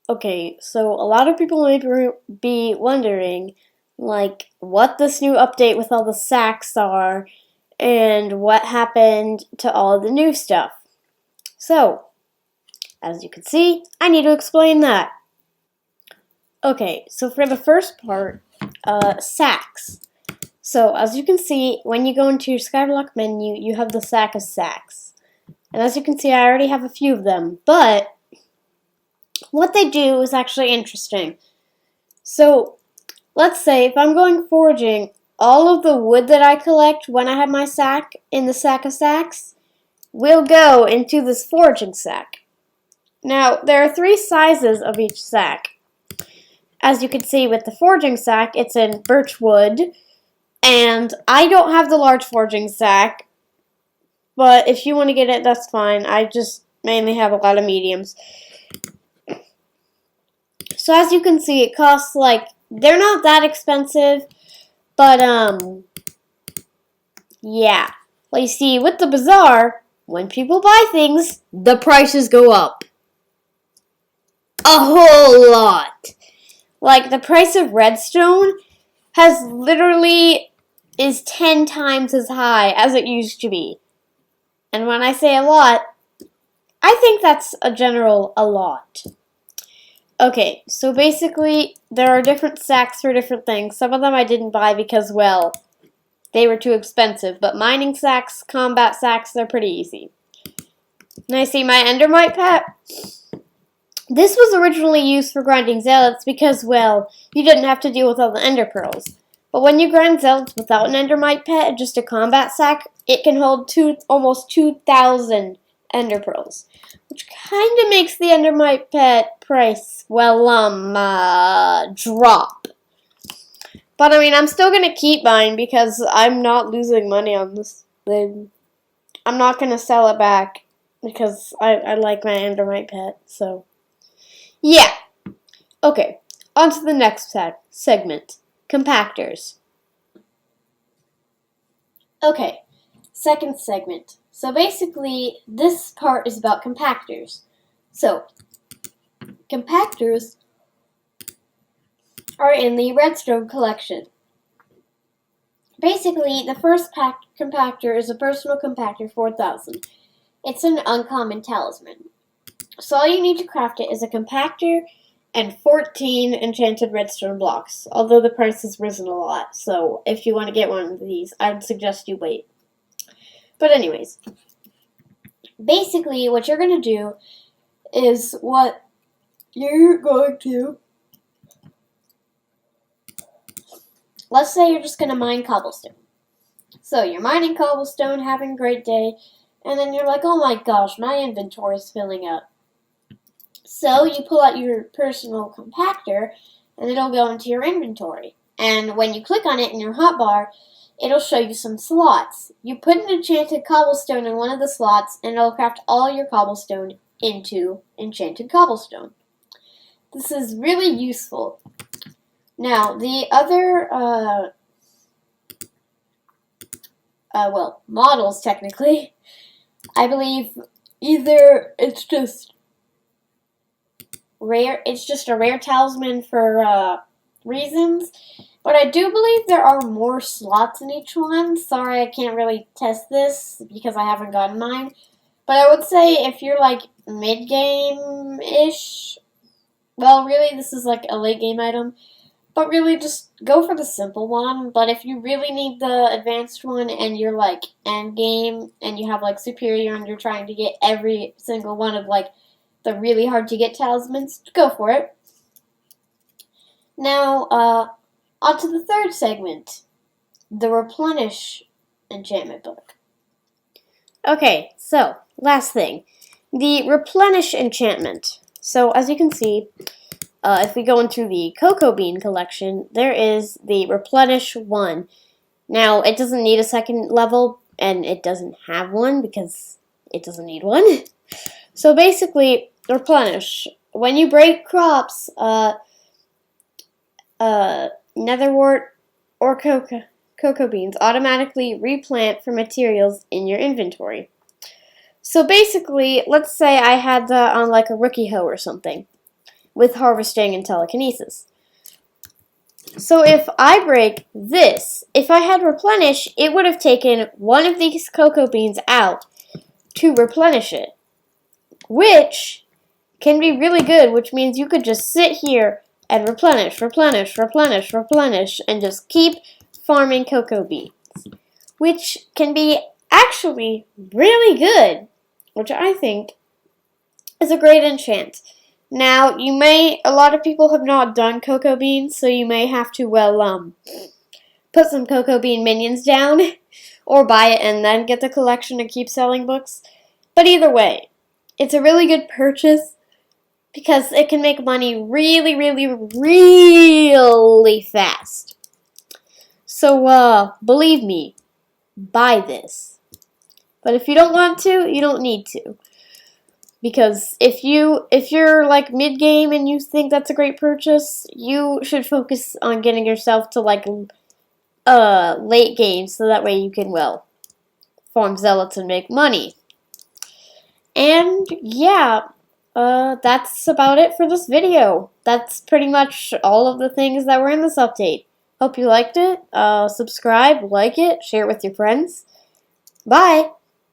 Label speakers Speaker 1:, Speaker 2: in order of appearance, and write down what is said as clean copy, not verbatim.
Speaker 1: Okay, so a lot of people may be wondering, like, what this new update with all the sacks are, and what happened to all of the new stuff. So, as you can see, I need to explain that. Okay, so for the first part, sacks. So, as you can see, when you go into your Skyblock menu, you have the sack of sacks. And as you can see, I already have a few of them, but what they do is actually interesting. So, let's say if I'm going foraging, all of the wood that I collect when I have my sack in the sack of sacks will go into this foraging sack. Now, there are 3 sizes of each sack. As you can see with the foraging sack, it's in birch wood, and I don't have the large foraging sack, but if you want to get it, that's fine. I just mainly have a lot of mediums. So as you can see, it costs they're not that expensive, but yeah. Well, you see, with the bazaar, when people buy things, the prices go up. A whole lot. Like, the price of redstone has literally is 10 times as high as it used to be. And when I say a lot, I think that's a lot. Okay, so basically, there are different sacks for different things. Some of them I didn't buy because, well, they were too expensive. But mining sacks, combat sacks, they're pretty easy. And I see my endermite pet. This was originally used for grinding zealots because, well, you didn't have to deal with all the ender pearls. But when you grind zealots without an endermite pet and just a combat sack, it can hold almost 2,000 ender pearls, which kind of makes the endermite pet price, drop. But I mean, I'm still gonna keep mine because I'm not losing money on this thing. I'm not gonna sell it back because I like my endermite pet, so yeah. Okay, on to the next segment, compactors. Okay, second segment. So basically, this part is about compactors. So, compactors are in the redstone collection. Basically, the first compactor is a personal compactor 4000. It's an uncommon talisman. So all you need to craft it is a compactor and 14 enchanted redstone blocks, although the price has risen a lot, so if you want to get one of these, I would suggest you wait. But anyways, basically what you're going to do is let's say you're just going to mine cobblestone. So you're mining cobblestone, having a great day, and then you're like, oh my gosh, my inventory is filling up. So you pull out your personal compactor, and it'll go into your inventory. And when you click on it in your hotbar, it'll show you some slots. You put an enchanted cobblestone in one of the slots, and it'll craft all your cobblestone into enchanted cobblestone. This is really useful. Now, the other, models, technically, I believe either it's just a rare talisman for reasons, but I do believe there are more slots in each one. Sorry, I can't really test this because I haven't gotten mine, but I would say if you're like mid-game-ish, well, really this is like a late-game item, but really just go for the simple one. But if you really need the advanced one and you're like endgame and you have like superior and you're trying to get every single one of like the really hard to get talismans, go for it. Now, on to the third segment, the replenish enchantment book. Okay, so last thing, the replenish enchantment. So as you can see, if we go into the cocoa bean collection, there is the replenish 1. Now, it doesn't need a second level, and it doesn't have one because it doesn't need one. So basically, replenish. When you break crops, netherwort or cocoa beans automatically replant for materials in your inventory. So basically, let's say I had that on like a rookie hoe or something. with harvesting and telekinesis. So if I break this, if I had replenish, it would have taken one of these cocoa beans out to replenish it, which can be really good, which means you could just sit here and replenish, replenish, replenish, replenish, and just keep farming cocoa beans, which can be actually really good, which I think is a great enchant. Now, a lot of people have not done cocoa beans, so you may have to, put some cocoa bean minions down, or buy it and then get the collection and keep selling books. But either way, it's a really good purchase because it can make money really, really, really fast. So, believe me, buy this. But if you don't want to, you don't need to. Because if you're like mid-game and you think that's a great purchase, you should focus on getting yourself to like late game so that way you can, farm zealots and make money. And yeah, that's about it for this video. That's pretty much all of the things that were in this update. Hope you liked it. Subscribe, like it, share it with your friends. Bye!